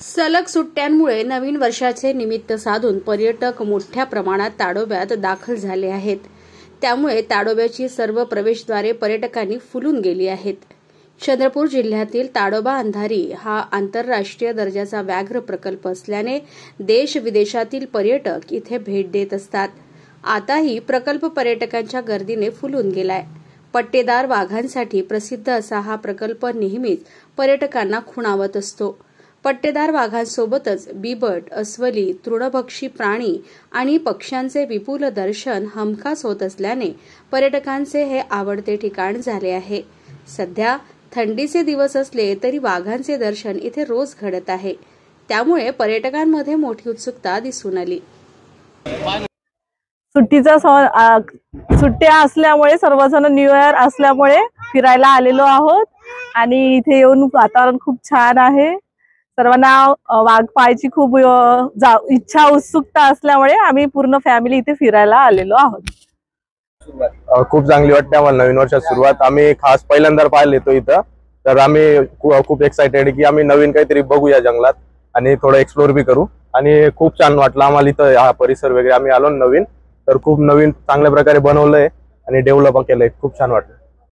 सलग सुट्ट्यांमुळे नवीन वर्षाचे निमित्त साधून पर्यटक मोठ्या प्रमाणात ताडोब्यात दाखल झाले आहेत। त्यामुळे ताडोब्याची सर्व प्रवेशद्वारे पर्यटकांनी फुलून गेली आहेत। चंद्रपूर जिल्ह्यातील ताडोबा अंधारी हा आंतरराष्ट्रीय दर्जाचा व्याघ्र प्रकल्प असल्याने देश विदेशातील पर्यटक इथे भेट देत असतात। आताही प्रकल्प पर्यटकांच्या गर्दीने फुलून गेलाय। पट्टेदार वाघांसाठी प्रसिद्ध असा हा प्रकल्प नेहमीच पर्यटकांना खुणावत असतो। पट्टेदार वाघांसोबतच बिबट, अस्वली, तृणभक्षी प्राणी आणि पक्ष्यांचे विपुल दर्शन हमखास होत असल्याने पर्यटकांचे हे आवडते ठिकाण झाले आहे। सध्या थंडीचे दिवस असले तरी वाघांचे दर्शन इथे रोज घडत आहे। त्यामुळे पर्यटकांमध्ये मोठी उत्सुकता दिसून आली। सुट्ट्या असल्यामुळे सर्वजण न्यू इयर असल्यामुळे फिरायला आलेलो आहोत आणि इथे येऊन वातावरण खूप छान आहे। सर्वांना वाघ पाहायची खूप इच्छा उत्सुकता असल्यामुळे आम्ही पूर्ण फॅमिली इथे फिरायला आलेलो आहोत। खूप चांगली वाटते आम्हाला नवीन वर्षाची सुरुवात। आम्ही खास पहिल्यांदा पाहायला येतो इथं, तर आम्ही खूप एक्साइटेड की आम्ही नवीन काहीतरी बघूया जंगलात आणि थोडं एक्सप्लोर बी करू। आणि खूप छान वाटलं आम्हाला इथं हा परिसर वगैरे। आम्ही आलो नवीन, तर खूप नवीन चांगल्या प्रकारे बनवलंय आणि डेव्हलप केलंय। खूप छान वाटलं।